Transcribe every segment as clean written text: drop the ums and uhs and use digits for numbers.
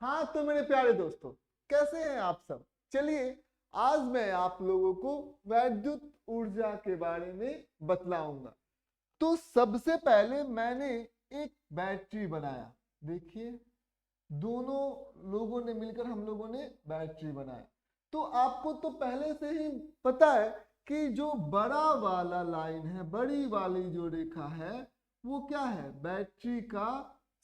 हाँ तो मेरे प्यारे दोस्तों, कैसे हैं आप सब। चलिए आज मैं आप लोगों को वैद्युत ऊर्जा के बारे में बतलाऊंगा। तो सबसे पहले मैंने एक बैटरी बनाया। देखिए दोनों लोगों ने मिलकर हम लोगों ने बैटरी बनाया। तो आपको तो पहले से ही पता है कि जो बड़ा वाला लाइन है, बड़ी वाली जो रेखा है, वो क्या है, बैटरी का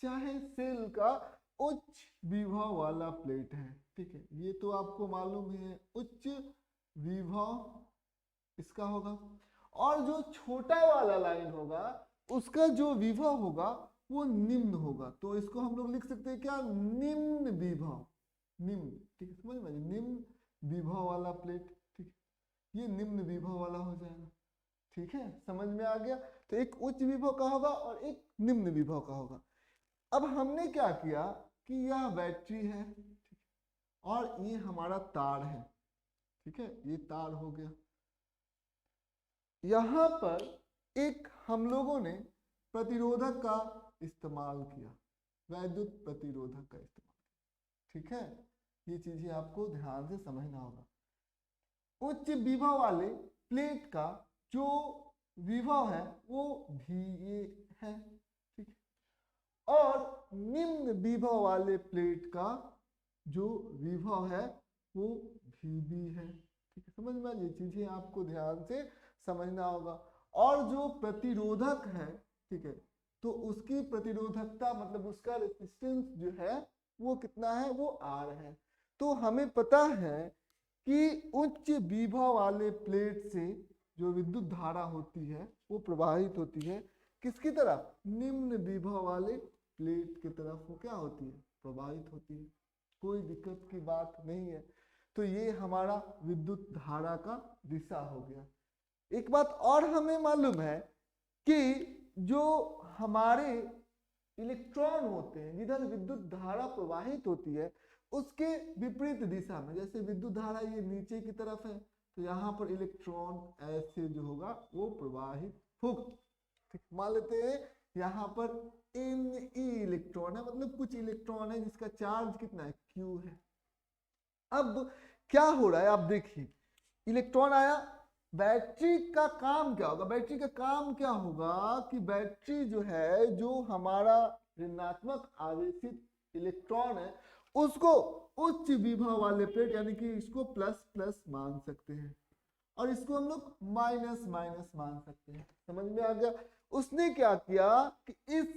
चाहे सेल का उच्च विभव वाला प्लेट है। ठीक है, ये तो आपको मालूम है, उच्च विभव इसका होगा। और जो छोटा वाला लाइन होगा उसका जो विभव होगा वो निम्न होगा। तो इसको हम लोग लिख सकते हैं क्या, निम्न विभव। निम्न, ठीक है, समझ में, निम्न विभव वाला प्लेट। ठीक है, ये निम्न विभव वाला हो जाएगा। ठीक है, समझ में आ गया। तो एक उच्च विभव का होगा और एक निम्न विभव का होगा। अब हमने क्या किया कि यह बैटरी है, ठीक, और ये हमारा तार है। ठीक है, ये तार हो गया। यहां पर एक हम लोगों ने प्रतिरोधक का इस्तेमाल किया, वैद्युत प्रतिरोधक का इस्तेमाल। ठीक है, ये चीजें आपको ध्यान से समझना होगा। उच्च विभव वाले प्लेट का जो विभव है वो VA है। ठीक है, और निम्न विभव वाले प्लेट का जो विभव है वो VB है। ठीक है, समझ में, ये चीजें आपको ध्यान से समझना होगा। और जो प्रतिरोधक है, ठीक है, तो उसकी प्रतिरोधकता मतलब उसका रेजिस्टेंस जो है वो कितना है, वो R है। तो हमें पता है कि उच्च विभव वाले प्लेट से जो विद्युत धारा होती है वो प्रवाहित होती है किसकी तरफ, निम्न विभव वाले प्लेट की तरफ वो क्या होती है, प्रवाहित होती है। कोई दिक्कत की बात नहीं है। तो ये हमारा विद्युत धारा का दिशा हो गया। एक बात और हमें मालूम है कि जो हमारे इलेक्ट्रॉन होते हैं, जिधर विद्युत धारा प्रवाहित होती है उसके विपरीत दिशा में, जैसे विद्युत धारा ये नीचे की तरफ है तो यहाँ पर इलेक्ट्रॉन ऐसे जो होगा वो प्रवाहित होगा। ठीक, मान लेते हैं यहाँ पर Ne इलेक्ट्रॉन है, मतलब कुछ इलेक्ट्रॉन है जिसका चार्ज कितना है, Q है। अब क्या हो रहा है, आप देखिए, इलेक्ट्रॉन आया, बैटरी का काम क्या होगा, बैटरी का काम क्या होगा कि बैटरी जो है, जो हमारा ऋणात्मक आवेशित इलेक्ट्रॉन है उसको उच्च विभव वाले प्लेट, यानी कि इसको प्लस प्लस मान सकते हैं और इसको हम लोग माइनस माइनस मान सकते हैं। समझ में आ गया। उसने क्या किया कि इस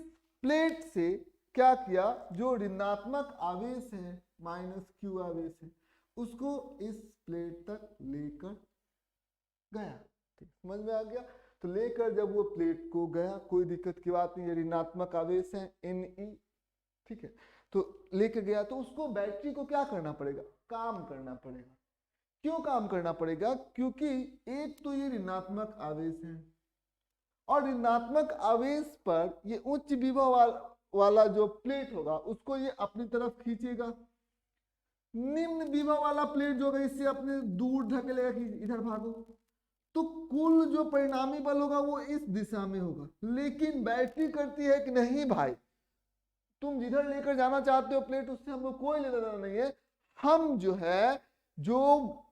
प्लेट से क्या किया, जो ऋणात्मक आवेश है, -Q आवेश है, उसको इस प्लेट तक लेकर गया। ठीक, समझ में आ गया। तो लेकर जब वो प्लेट को गया, कोई दिक्कत की बात नहीं है, ऋणात्मक आवेश है Ne। ठीक है, तो लेकर गया तो उसको बैटरी को क्या करना पड़ेगा, काम करना पड़ेगा। क्यों काम करना पड़ेगा, क्योंकि एक तो ये ऋणात्मक आवेश है और ऋणात्मक आवेश पर ये उच्च विभव वाला जो प्लेट होगा उसको ये अपनी तरफ खींचेगा। निम्न विभव वाला प्लेट जो होगा इससे अपने दूर धकेलेगा कि इधर भागो। तो कुल जो परिणामी बल होगा वो इस दिशा में होगा। लेकिन बैटरी करती है कि नहीं भाई, तुम जिधर लेकर जाना चाहते हो प्लेट, उससे हमको कोई लेना देना नहीं है। हम जो है, जो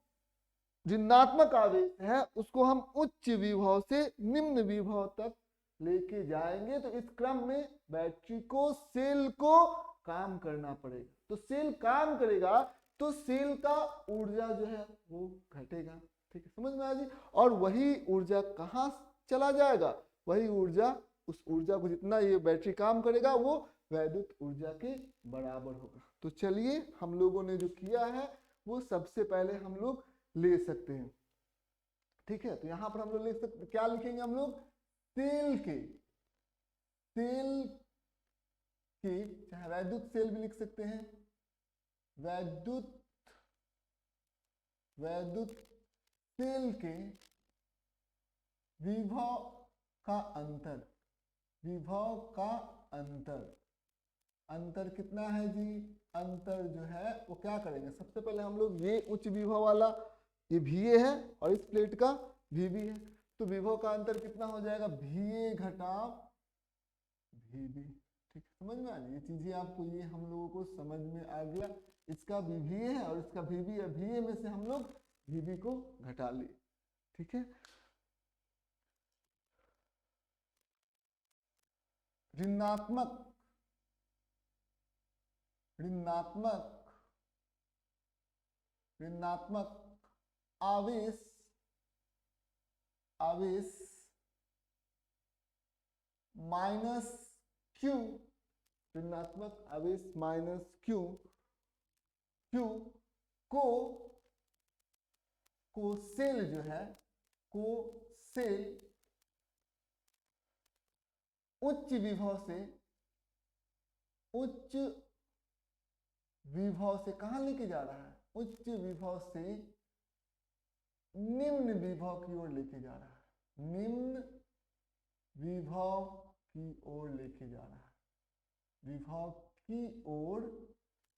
ऋणात्मक आवेश है उसको हम उच्च विभव से निम्न विभव तक लेके जाएंगे। तो इस क्रम में बैटरी को, सेल को काम करना पड़ेगा। तो सेल काम करेगा तो सेल का ऊर्जा जो है वो घटेगा। ठीक है, समझ में आ जी। और वही ऊर्जा कहाँ चला जाएगा, वही ऊर्जा, उस ऊर्जा को जितना ये बैटरी काम करेगा वो वैद्युत ऊर्जा के बराबर होगा। तो चलिए हम लोगों ने जो किया है वो सबसे पहले हम लोग ले सकते हैं। ठीक है, तो यहां पर हम लोग लिख सकते, क्या लिखेंगे हम लोग, सेल के, सेल की, चाहे वैद्युत सेल भी लिख सकते हैं, वैद्युत वैद्युत सेल के विभव का अंतर, विभव का अंतर, अंतर कितना है जी, अंतर जो है वो क्या करेंगे, सबसे पहले हम लोग ये उच्च विभव वाला ये VA है और इस प्लेट का VB है, तो विभव का अंतर कितना हो जाएगा, VA घटाव VB। ठीक, समझ में आ रही ये चीजें आपको, ये हम लोगों को समझ में आ गया। इसका VBA है और इसका VB है, VA में से हम लोग VB को घटा लिए, ठीक है। ऋणात्मक ऋणात्मक ऋणात्मक आवेश आवेश माइनस Q, ऋणात्मक आवेश माइनस Q को सेल जो है, को सेल उच्च विभव से कहां लेके जा रहा है, उच्च विभव से निम्न विभव की ओर लेके जा रहा है, निम्न विभव की ओर लेके जा रहा है, विभव की ओर,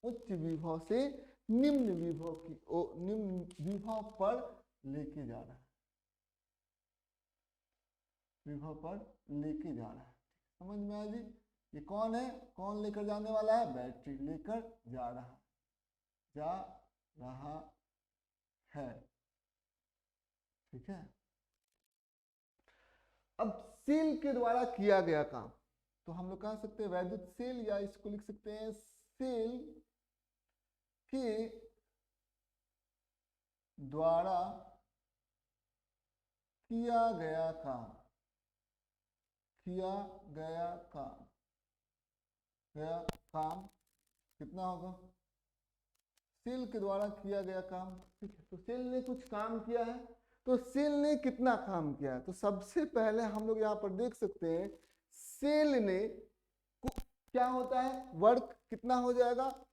उच्च विभव से निम्न विभव की ओर, निम्न विभव पर लेके जा रहा है, विभव पर लेके जा रहा है। समझ में आ जी। ये कौन है, कौन लेकर जाने वाला है, बैटरी लेकर जा रहा है, ठीक है। अब सेल के द्वारा किया गया काम, तो हम लोग कह सकते हैं वैद्युत सेल, या इसको लिख सकते हैं सेल के द्वारा किया गया काम, कितना होगा, सेल के द्वारा किया गया काम, ठीक है। तो सेल ने कुछ काम किया है, तो सेल ने कितना काम किया है, तो सबसे पहले हम लोग यहाँ पर देख सकते हैं सेल ने क्या होता है, वर्क कितना हो जाएगा,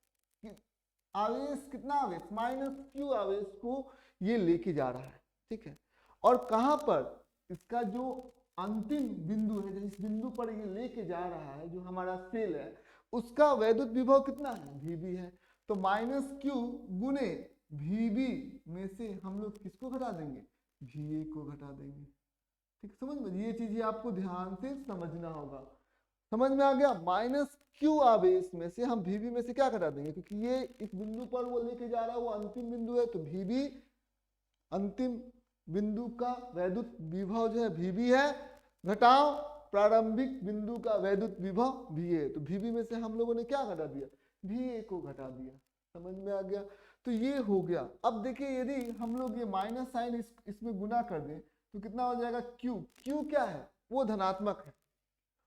आवेश कितना, आवेश माइनस Q आवेश को ये लेके जा रहा है, ठीक है। और कहां पर इसका जो अंतिम बिंदु है, जिस बिंदु पर ये लेके जा रहा है, जो हमारा सेल है, उसका वैद्युत विभव कितना है, VB है। तो माइनस Q गुने VB में से हम लोग किसको घटा देंगे, VA को घटा देंगे, ठीक। समझ में, ये चीजें आपको ध्यान से समझना होगा। समझ में आ गया, माइनस Q आवेश में से हम VB में से क्या घटा देंगे, क्योंकि ये इस बिंदु पर वो लेके जा रहा है, वो अंतिम बिंदु है, तो VB अंतिम बिंदु का वैद्युत विभव जो है VB है, घटाओ प्रारंभिक बिंदु का वैद्युत विभव VA, तो VB में से हम लोगों ने क्या घटा दिया, VA को घटा दिया। समझ में आ गया, तो ये हो गया। अब देखिए यदि हम लोग ये माइनस साइन इसमें गुना कर दें तो कितना हो जाएगा, Q क्या है, वो धनात्मक है,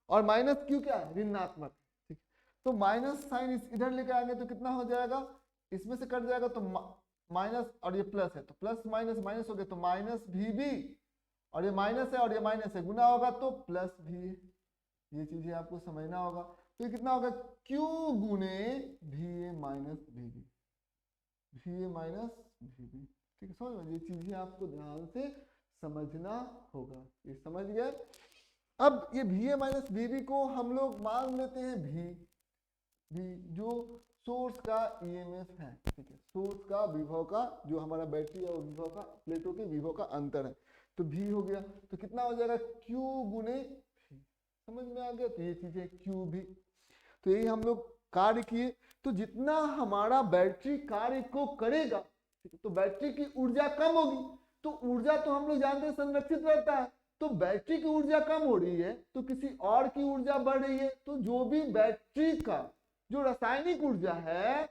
और माइनस Q क्या है, ऋणात्मक, ठीक। तो माइनस साइन इधर लेकर आएंगे तो कितना हो जाएगा, इसमें से कट जाएगा तो माइनस, और ये प्लस है तो प्लस माइनस माइनस हो गया, तो माइनस VB, और ये माइनस है और ये माइनस है, गुना होगा तो प्लस VA। ये चीजें आपको समझना होगा। तो ये कितना होगा, Q गुने VA minus VB, VA minus VB, ठीक है। समझ में, ये चीजें आपको ध्यान से समझना होगा, ये समझ गए। अब ये VA माइनस VB को हम लोग मान लेते हैं V, जो सोर्स का EMF है, ठीक है, सोर्स का विभव का, जो हमारा बैटरी और विभव का, प्लेटों के विभव का अंतर है, तो V हो गया। तो कितना हो जाएगा, Q गुने V। समझ में आ गया, तो ये चीज है Q भी। तो यही हम लोग कार्य किए। तो जितना हमारा बैटरी कार्य को करेगा, ठीक है, तो बैटरी की ऊर्जा कम होगी, तो ऊर्जा तो हम लोग जानते हैं संरक्षित रहता है, तो बैटरी की ऊर्जा कम हो रही है तो किसी और की ऊर्जा बढ़ रही है, तो जो भी बैटरी का जो रासायनिक ऊर्जा है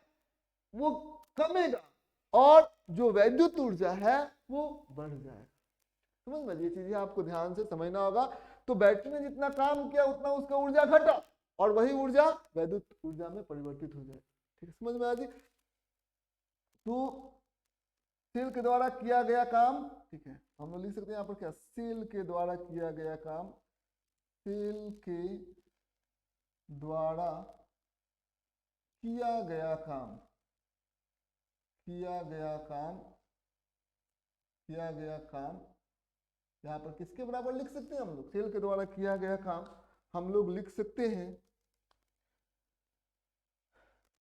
वो कमेगा, और जो वैद्युत ऊर्जा है वो बढ़ जाएगा। समझ में, ये चीजें आपको ध्यान से समझना होगा। तो बैटरी ने जितना काम किया उतना उसका ऊर्जा घटा, और वही ऊर्जा वैद्युत ऊर्जा में परिवर्तित हो जाए, ठीक है। समझ में आ गई। तो सेल के द्वारा किया गया काम, ठीक है, हम लोग लिख सकते हैं यहाँ पर क्या, सेल के द्वारा किया गया काम, सेल के द्वारा किया गया काम, यहाँ पर किसके बराबर लिख सकते हैं हम लोग, सेल के द्वारा किया गया काम हम लोग लिख सकते हैं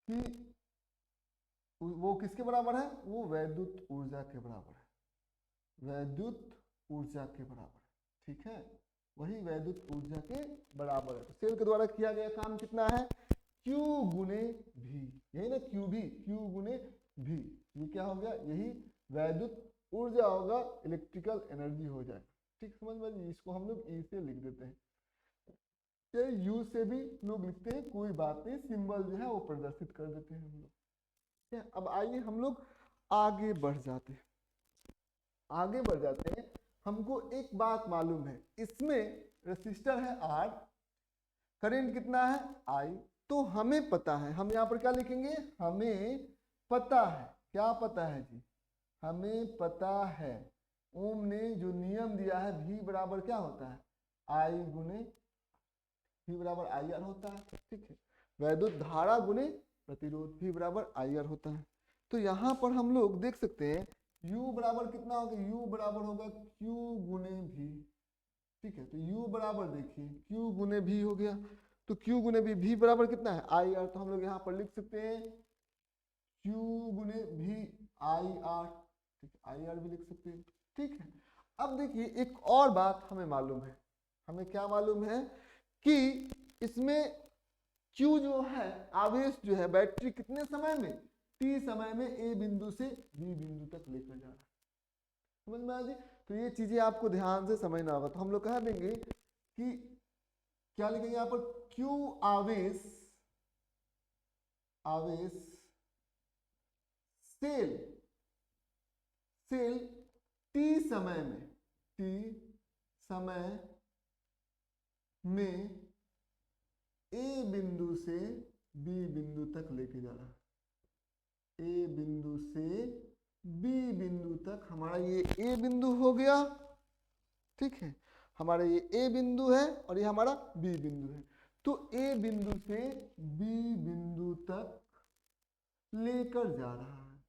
कि वो किसके बराबर है, वो वैद्युत ऊर्जा के बराबर है, वैद्युत ऊर्जा के बराबर, ठीक है, वही वैद्युत ऊर्जा के बराबर है। तो सेल के द्वारा किया गया काम कितना है, Q गुने V, यही ना Q भी, Q गुने V, ये क्या हो गया, यही वैद्युत ऊर्जा होगा, इलेक्ट्रिकल एनर्जी हो जाएगा। ठीक समझ में, इसको हम लोग E से लिख देते हैं, ये U से भी लोग लिखते हैं, कोई बात नहीं, सिंबल जो है वो प्रदर्शित कर देते हैं हम लोग। ठीक है, अब आइए हम लोग आगे बढ़ जाते हैं, आगे बढ़ जाते हैं। हमको एक बात मालूम है, इसमें रेसिस्टर है R, करंट कितना है I, तो हमें पता है, हम यहाँ पर क्या लिखेंगे, हमें पता है, क्या पता है जी, हमें पता है ओम ने जो नियम दिया है V बराबर क्या होता है, I गुने V बराबर IR होता है। ठीक है, वैद्युत धारा गुने प्रतिरोध V बराबर IR होता है। तो यहाँ पर हम लोग देख सकते हैं U बराबर कितना होगा, U बराबर होगा Q गुने V। ठीक है, तो U बराबर देखिए Q गुने V हो गया, तो Q गुने V बराबर कितना है IR, तो हम लोग यहाँ पर लिख सकते हैं Q गुने V IR। ठीक है, IR भी लिख सकते हैं। ठीक है, अब देखिए एक और बात हमें मालूम है, हमें क्या मालूम है कि इसमें Q जो है, आवेश जो है बैटरी कितने समय में, T समय में A बिंदु से B बिंदु तक लेकर जा रहा है। समझ में आ गई, तो ये चीजें आपको ध्यान से समझना होगा। तो हम लोग कह देंगे कि क्या लिखेंगे यहाँ पर, Q आवेश, आवेश सेल, सेल T समय में, T समय में A बिंदु से B बिंदु तक लेके जा रहा है, A बिंदु से B बिंदु तक, हमारा ये A बिंदु हो गया। ठीक है, हमारा ये A बिंदु है और ये हमारा B बिंदु है, तो A बिंदु से B बिंदु तक लेकर जा रहा है,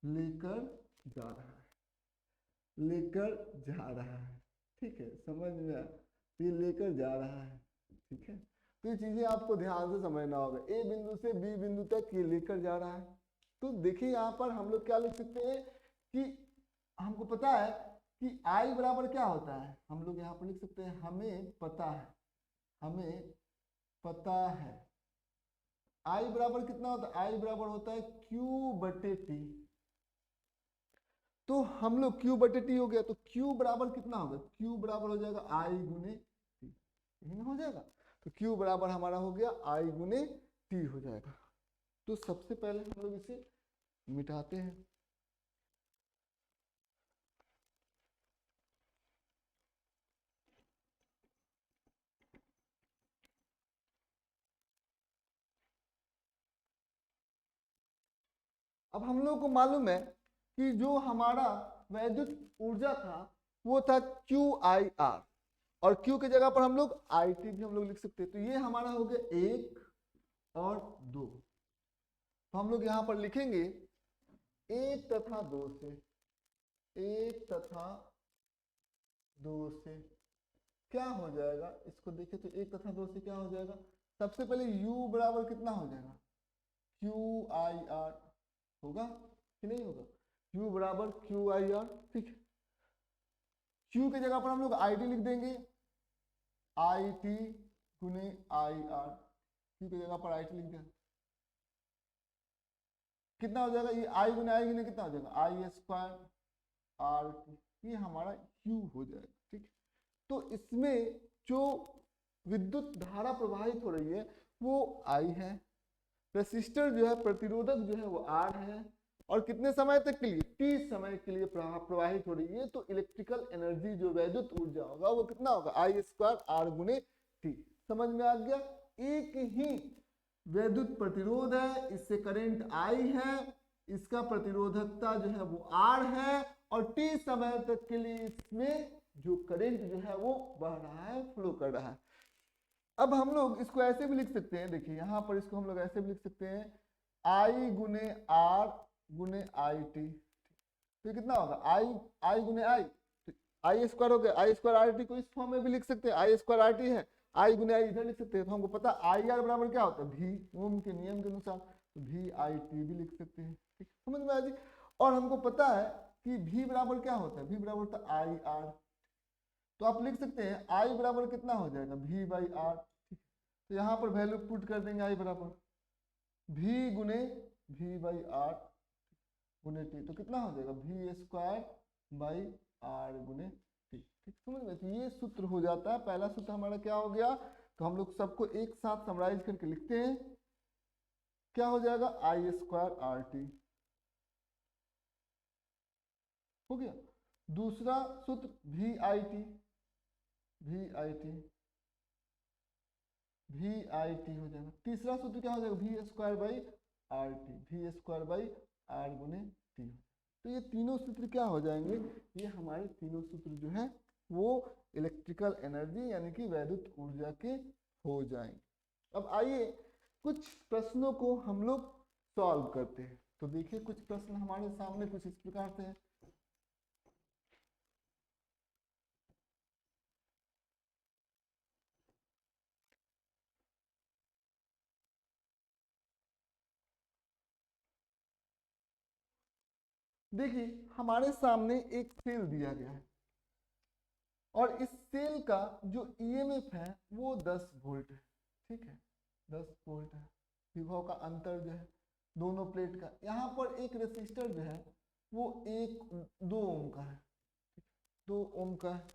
लेकर जा रहा है, लेकर जा रहा है। ठीक है, समझ में आया, ये लेकर जा रहा है। ठीक है, तो ये चीजें आपको ध्यान से समझना होगा, A बिंदु से B बिंदु तक ये लेकर जा रहा है। तो देखिए यहाँ पर हम लोग क्या लिख सकते हैं कि हमको पता है कि I बराबर क्या होता है, हम लोग यहाँ पर लिख सकते हैं हमें पता है, हमें पता है I बराबर कितना होता है, I बराबर होता है Q बटे T। तो हम लोग Q बटे T हो गया, तो Q बराबर कितना होगा, Q बराबर हो जाएगा I गुने T, यही ना हो जाएगा। तो Q बराबर हमारा हो गया I गुने T हो जाएगा। तो सबसे पहले हम लोग इसे मिटाते हैं। अब हम लोग को मालूम है कि जो हमारा वैद्युत ऊर्जा था वो था QIR, और Q की जगह पर हम लोग IT भी हम लोग लिख सकते हैं। तो ये हमारा हो गया 1 और 2, तो हम लोग यहाँ पर लिखेंगे 1 तथा 2 से, 1 तथा 2 से क्या हो जाएगा, इसको देखें तो 1 तथा 2 से क्या हो जाएगा, सबसे पहले U बराबर कितना हो जाएगा, QIR होगा कि नहीं होगा, Q बराबर QIR। ठीक है, Q की जगह पर हम लोग IT लिख देंगे, IT गुने IR, Q की जगह पर IT लिख दें, कितना हो जाएगा, ये I गुने कितना हो जाएगा, I स्क्वायर RT, ये हमारा Q हो जाएगा। ठीक, तो इसमें जो विद्युत धारा प्रवाहित हो रही है वो I है, रेसिस्टर जो है, प्रतिरोधक जो है वो R है, और कितने समय तक के लिए, T समय के लिए प्रवाहित हो रही है। तो इलेक्ट्रिकल एनर्जी जो वैद्युत ऊर्जा होगा वो कितना होगा, I स्क्वायर R गुने T। समझ में आ गया, एक ही वैद्युत प्रतिरोध है, इससे करंट I है, इसका प्रतिरोधकता जो है वो R है, और T समय तक के लिए इसमें जो करंट जो है वो बह रहा है, फ्लो कर रहा है। अब हम लोग इसको ऐसे भी लिख सकते हैं, देखिए यहाँ पर इसको हम लोग ऐसे भी लिख सकते हैं, I गुने R गुने IT। तो कितना होगा, I गुने I, I स्क्वायर हो गया, I स्क्वायर RT को इस फॉर्म में भी लिख सकते हैं, I स्क्वायर RT है, I गुने I इधर लिख सकते हैं। तो हमको पता IR बराबर क्या होता है, V, ओम के नियम के अनुसार, तो VIT भी लिख सकते हैं। ठीक, समझ में आ गई। और हमको पता है कि V बराबर क्या होता है, V बराबर होता है IR, तो आप लिख सकते हैं I बराबर कितना हो जाएगा, V बाई R। तो यहाँ पर वैल्यू पुट कर देंगे आई बराबर v गुने v बाई आर गुने टी, तो कितना हो जाएगा v स्क्वायर बाई आर गुने टी। ठीक, समझ में? तो ये सूत्र हो जाता है। पहला सूत्र हमारा क्या हो गया, तो हम लोग सबको एक साथ समराइज करके लिखते हैं, क्या हो जाएगा आई स्क्वायर आर टी हो गया। दूसरा सूत्र V I T, V I T, V I T हो जाएगा। तीसरा सूत्र क्या हो जाएगा V square by R T, V square by R गुने टी। तो ये तीनों सूत्र क्या हो जाएंगे, ये हमारे तीनों सूत्र जो है वो इलेक्ट्रिकल एनर्जी यानी कि वैद्युत ऊर्जा के हो जाएंगे। अब आइए कुछ प्रश्नों को हम लोग सॉल्व करते हैं। तो देखिए कुछ प्रश्न हमारे सामने कुछ इस प्रकार से है। देखिए हमारे सामने एक सेल दिया गया है और इस सेल का जो ईएमएफ है वो 10 वोल्ट है। ठीक है, 10 वोल्ट है। विभव का अंतर जो है दोनों प्लेट का, यहाँ पर एक रेसिस्टर जो है वो 2 ओम का है, 2 ओम का है।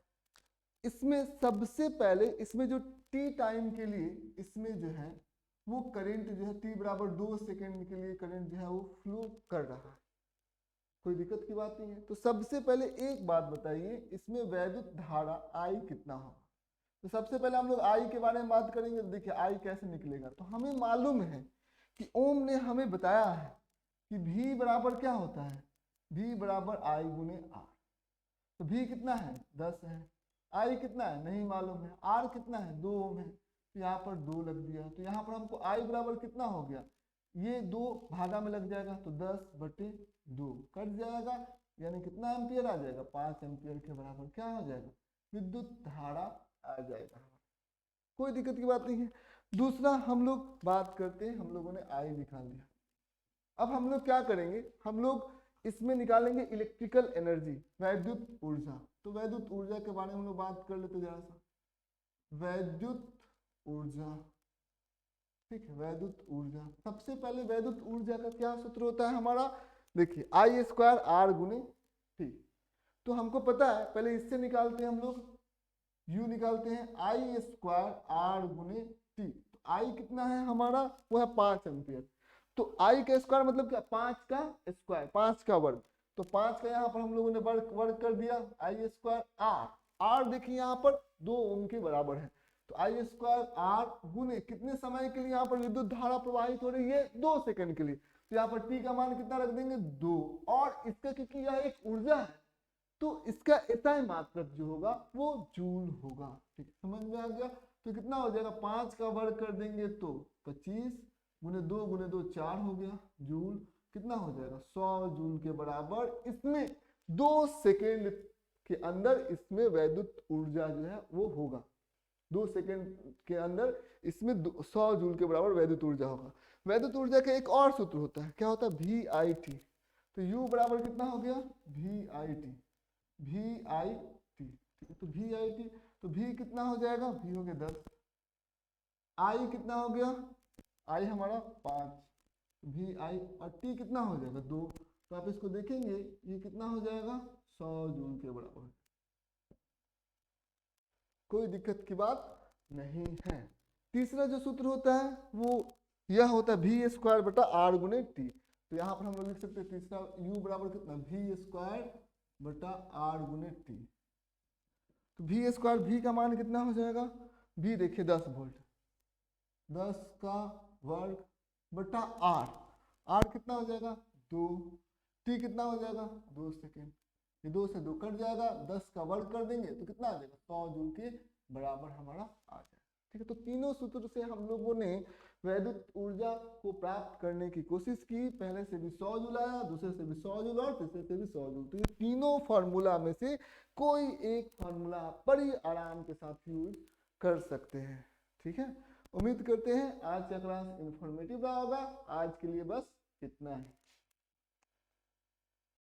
इसमें सबसे पहले इसमें जो टी टाइम के लिए इसमें जो है वो करंट जो है टी बराबर 2 सेकेंड के लिए करंट जो है वो फ्लो कर रहा है, कोई दिक्कत की बात नहीं है। तो सबसे पहले एक बात बताइए, इसमें वैद्युत धारा आई कितना होगा। तो सबसे पहले हम लोग आई के बारे में बात करेंगे। तो देखिए आई कैसे निकलेगा, तो हमें मालूम है कि ओम ने हमें बताया है कि V बराबर क्या होता है, V बराबर आई गुने आर। तो V कितना है 10 है, आई कितना है नहीं मालूम है, आर कितना है 2 ओम है, तो यहाँ पर 2 लग दिया। तो यहाँ पर हमको आई बराबर कितना हो गया, ये 2 भागा में लग जाएगा तो 10/2 कट जाएगा, यानी कितना एम्पियर आ जाएगा 5 एम्पियर के बराबर क्या हो जाएगा विद्युत धारा आ जाएगा। कोई दिक्कत की बात नहीं है। दूसरा हम लोग बात करते हैं, हम लोगों ने आई निकाल लिया। अब हम लोग क्या करेंगे, हम लोग इसमें निकालेंगे इलेक्ट्रिकल एनर्जी, वैद्युत ऊर्जा। तो वैद्युत ऊर्जा के बारे में हम लोग बात कर लेते जरा सा। वैद्युत ऊर्जा, ठीक है, वैद्युत ऊर्जा। सबसे पहले वैद्युत ऊर्जा का क्या सूत्र होता है हमारा, देखिए आई स्क्वायर आर गुने टी। तो हमको पता है, पहले इससे निकालते हैं हम लोग, यू निकालते हैं आई स्क्वायर आर गुने टी। तो आई कितना है हमारा, वो है 5 एम्पियर। तो आई का स्क्वायर मतलब क्या 5 का स्क्वायर, 5 का वर्ग। तो 5 का यहाँ पर हम लोगों ने वर्ग कर दिया, आई स्क्वायर आर, आर देखिए यहाँ पर 2 ओम के बराबर है। तो आई स्क्वायर आर गुने कितने समय के लिए यहाँ पर विद्युत धारा प्रवाहित हो रही है 2 सेकंड के लिए। तो यहाँ पर टी का मान कितना रख देंगे 2, और इसका क्योंकि यह एक ऊर्जा है तो इसका एसआई मात्रक जो होगा वो जूल होगा। ठीक, समझ में आ गया। तो कितना हो जाएगा 5 का वर्ग कर देंगे तो 25 गुने 2 गुने 2 4 हो गया जूल, कितना हो जाएगा 100 जूल के बराबर। इसमें 2 सेकेंड के अंदर इसमें वैद्युत ऊर्जा जो है वो होगा, 2 सेकेंड के अंदर इसमें 100 जूल के बराबर वैद्युत ऊर्जा होगा। वैद्युत ऊर्जा का एक और सूत्र होता है, क्या होता है वी आई टी। तो यू बराबर कितना हो गया V I T, V I T. ठीक है, तो वी आई टी, तो वी कितना हो जाएगा, वी हो गया 10, आई कितना हो गया, आई हमारा 5, वी आई, और टी कितना हो जाएगा 2। तो आप इसको देखेंगे ये कितना हो जाएगा 100 जूल के बराबर। कोई दिक्कत की बात नहीं है। तीसरा जो सूत्र होता है वो यह होता है वी स्क्वायर बटा आर गुने टी। तो यहाँ पर हम लोग लिख सकते हैं तीसरा यू बराबर कितना वी स्क्वायर बटा आर गुने टी। तो वी स्क्वायर, वी का मान कितना हो जाएगा, वी देखिए 10 वोल्ट, 10 का वर्ग बटा आर, आर कितना हो जाएगा 2, टी कितना हो जाएगा 2 सेकेंड, ये 2 से 2 कट जाएगा, 10 का वर्ग कर देंगे तो कितना आ जाएगा 100 जूल के बराबर हमारा आ जाएगा। ठीक है, तो तीनों सूत्र से हम लोगों ने वैद्युत ऊर्जा को प्राप्त करने की कोशिश की। पहले से भी 100 जूल आया, दूसरे से भी 100 जूल और तीसरे से भी 100 जूल। तो ये तीनों फार्मूला में से कोई एक फार्मूला बड़ी आराम के साथ यूज कर सकते हैं। ठीक है, उम्मीद करते हैं आज का क्लास इंफॉर्मेटिव रहा होगा। आज के लिए बस इतना ही।